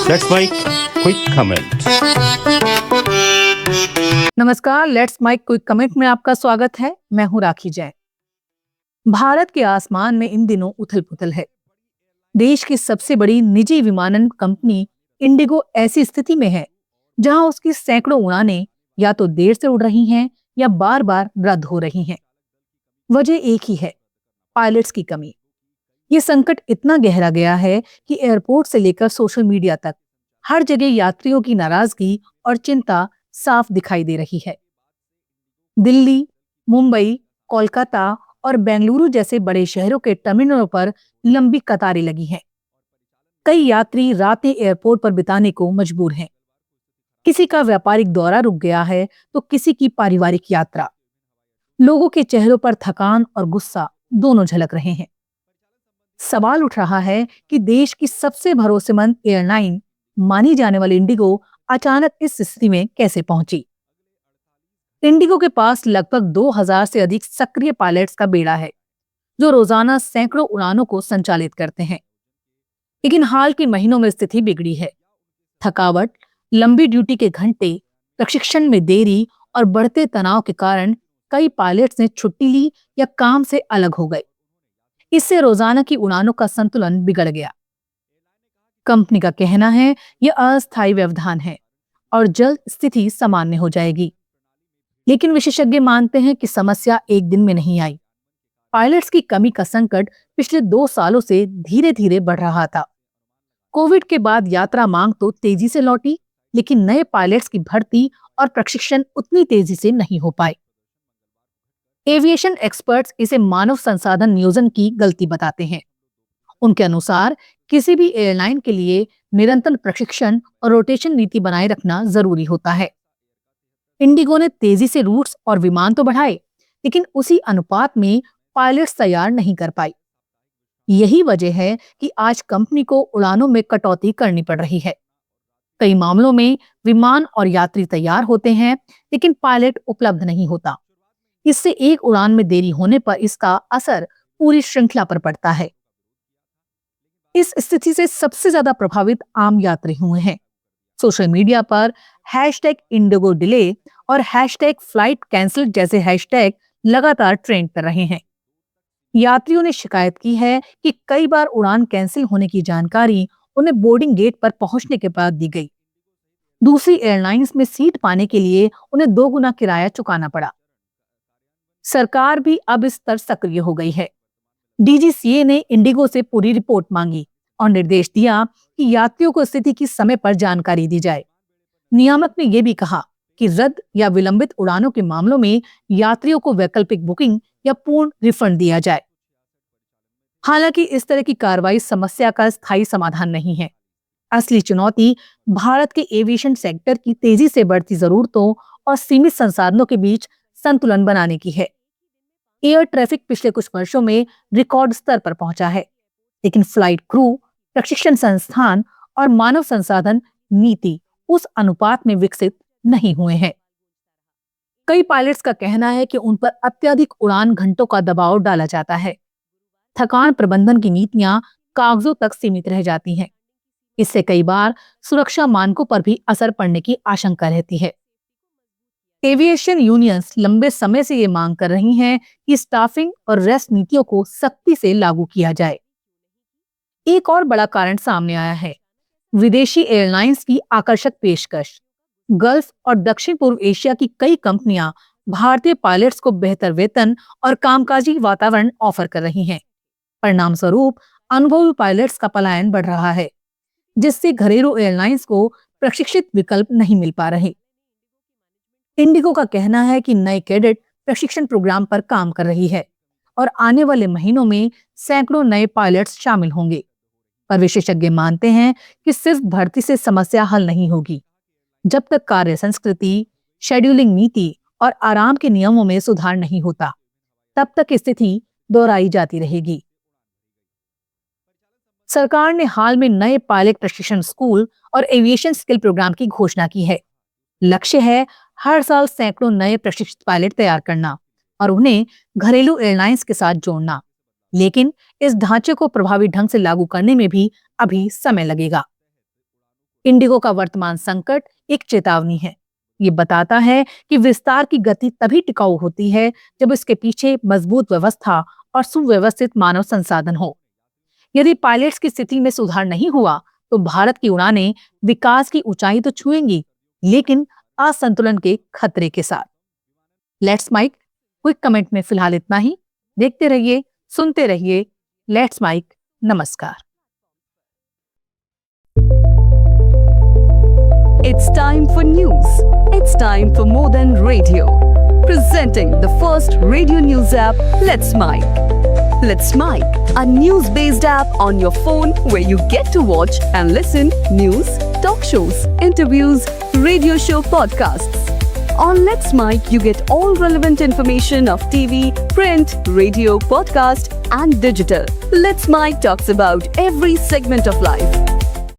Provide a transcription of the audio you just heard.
Let's make quick comment. नमस्कार, let's mic quick comment में आपका स्वागत है। मैं हूं राखी जैन। भारत के आसमान में इन दिनों उथल पुथल है। देश की सबसे बड़ी निजी विमानन कंपनी इंडिगो ऐसी स्थिति में है जहां उसकी सैकड़ों उड़ानें या तो देर से उड़ रही हैं या बार बार रद्द हो रही हैं। वजह एक ही है, पायलट्स की कमी। ये संकट इतना गहरा गया है कि एयरपोर्ट से लेकर सोशल मीडिया तक हर जगह यात्रियों की नाराजगी और चिंता साफ दिखाई दे रही है। दिल्ली, मुंबई, कोलकाता और बेंगलुरु जैसे बड़े शहरों के टर्मिनलों पर लंबी कतारें लगी हैं। कई यात्री रातें एयरपोर्ट पर बिताने को मजबूर हैं। किसी का व्यापारिक दौरा रुक गया है तो किसी की पारिवारिक यात्रा। लोगों के चेहरों पर थकान और गुस्सा दोनों झलक रहे हैं। सवाल उठ रहा है कि देश की सबसे भरोसेमंद एयरलाइन मानी जाने वाली इंडिगो अचानक इस स्थिति में कैसे पहुंची। इंडिगो के पास लगभग 2000 से अधिक सक्रिय पायलट्स का बेड़ा है जो रोजाना सैकड़ों उड़ानों को संचालित करते हैं। लेकिन हाल के महीनों में स्थिति बिगड़ी है। थकावट, लंबी ड्यूटी के घंटे, प्रशिक्षण में देरी और बढ़ते तनाव के कारण कई पायलट्स ने छुट्टी ली या काम से अलग हो गए। इससे रोजाना की उड़ानों का संतुलन बिगड़ गया। कंपनी का कहना है यह अस्थायी व्यवधान है और जल्द स्थिति सामान्य हो जाएगी। लेकिन विशेषज्ञ मानते हैं कि समस्या एक दिन में नहीं आई। पायलट्स की कमी का संकट पिछले 2 सालों से धीरे धीरे बढ़ रहा था। कोविड के बाद यात्रा मांग तो तेजी से लौटी, लेकिन नए पायलट्स की भर्ती और प्रशिक्षण उतनी तेजी से नहीं हो पाए। एविएशन एक्सपर्ट्स इसे मानव संसाधन नियोजन की गलती बताते हैं। उनके अनुसार किसी भी एयरलाइन के लिए निरंतर प्रशिक्षण और रोटेशन नीति बनाए रखना जरूरी होता है। इंडिगो ने तेजी से रूट्स और विमान तो बढ़ाए, लेकिन उसी अनुपात में पायलट्स तैयार नहीं कर पाई। यही वजह है कि आज कंपनी को उड़ानों में कटौती करनी पड़ रही है। कई मामलों में विमान और यात्री तैयार होते हैं, लेकिन पायलट उपलब्ध नहीं होता। इससे एक उड़ान में देरी होने पर इसका असर पूरी श्रृंखला पर पड़ता है। इस स्थिति से सबसे ज्यादा प्रभावित आम यात्री हुए हैं। सोशल मीडिया पर #इंडिगो डिले और #फ्लाइट कैंसिल जैसे हैशटैग लगातार ट्रेंड कर रहे हैं। यात्रियों ने शिकायत की है कि कई बार उड़ान कैंसिल होने की जानकारी उन्हें बोर्डिंग गेट पर पहुंचने के बाद दी गई। दूसरी एयरलाइंस में सीट पाने के लिए उन्हें 2 गुना किराया चुकाना पड़ा। सरकार भी अब इस पर सक्रिय हो गई है। डीजीसीए ने इंडिगो से पूरी रिपोर्ट मांगी और निर्देश दिया कि यात्रियों को स्थिति की समय पर जानकारी दी जाए। नियामक ने यह भी कहा कि रद्द या विलंबित उड़ानों के मामलों में यात्रियों को वैकल्पिक बुकिंग या पूर्ण रिफंड दिया जाए। हालांकि इस तरह की कार्रवाई समस्या का स्थायी समाधान नहीं है। असली चुनौती भारत के एविएशन सेक्टर की तेजी से बढ़ती जरूरतों और सीमित संसाधनों के बीच संतुलन बनाने की है। एयर ट्रैफिक पिछले कुछ वर्षों में रिकॉर्ड स्तर पर पहुंचा है, लेकिन फ्लाइट क्रू, प्रशिक्षण संस्थान और मानव संसाधन नीति उस अनुपात में विकसित नहीं हुए हैं। कई पायलट्स का कहना है कि उन पर अत्यधिक उड़ान घंटों का दबाव डाला जाता है। थकान प्रबंधन की नीतियां कागजों तक सीमित रह जाती हैं। इससे कई बार सुरक्षा मानकों पर भी असर पड़ने की आशंका रहती है। एविएशन यूनियंस लंबे समय से ये मांग कर रही हैं कि स्टाफिंग और रेस्ट नीतियों को सख्ती से लागू किया जाए। एक और बड़ा कारण सामने आया है, विदेशी एयरलाइंस की आकर्षक पेशकश। गल्फ और दक्षिण पूर्व एशिया की कई कंपनियां भारतीय पायलट्स को बेहतर वेतन और कामकाजी वातावरण ऑफर कर रही हैं। परिणाम स्वरूप अनुभवी पायलट्स का पलायन बढ़ रहा है, जिससे घरेलू एयरलाइंस को प्रशिक्षित विकल्प नहीं मिल पा रहे। इंडिगो का कहना है कि नए कैडेट प्रशिक्षण प्रोग्राम पर काम कर रही है और आने वाले महीनों में सैकड़ों नए पायलट्स शामिल होंगे। पर विशेषज्ञ मानते हैं कि सिर्फ भर्ती से समस्या हल नहीं होगी। जब तक कार्य संस्कृति, शेड्यूलिंग नीति और आराम के नियमों में सुधार नहीं होता, तब तक स्थिति दोहराई जाती रहेगी। सरकार ने हाल में नए पायलट प्रशिक्षण स्कूल और एविएशन स्किल प्रोग्राम की घोषणा की है। लक्ष्य है हर साल सैकड़ों नए प्रशिक्षित पायलट तैयार करना और उन्हें घरेलू एयरलाइंस के साथ जोड़ना। लेकिन इस ढांचे को प्रभावी ढंग से लागू करने में भी अभी समय लगेगा। इंडिगो का वर्तमान संकट एक चेतावनी है। ये बताता है कि विस्तार की गति तभी टिकाऊ होती है जब इसके पीछे मजबूत व्यवस्था और सुव्यवस्थित मानव संसाधन हो। यदि पायलट्स की स्थिति में सुधार नहीं हुआ तो भारत की उड़ानें विकास की ऊंचाई तो छुएंगी, लेकिन असंतुलन के खतरे के साथ। लेट्स माइक क्विक कमेंट में फिलहाल इतना ही। देखते रहिए, सुनते रहिए लेट्स माइक। नमस्कार। It's time for news. It's time for more than radio. Presenting the first radio news app, Let's Mike. Let's Mike, a news-based app on your phone where you get to watch and listen news, talk shows, interviews, radio show podcasts. On Let's Mike, you get all relevant information of TV, print, radio, podcast, and digital. Let's Mike talks about every segment of life.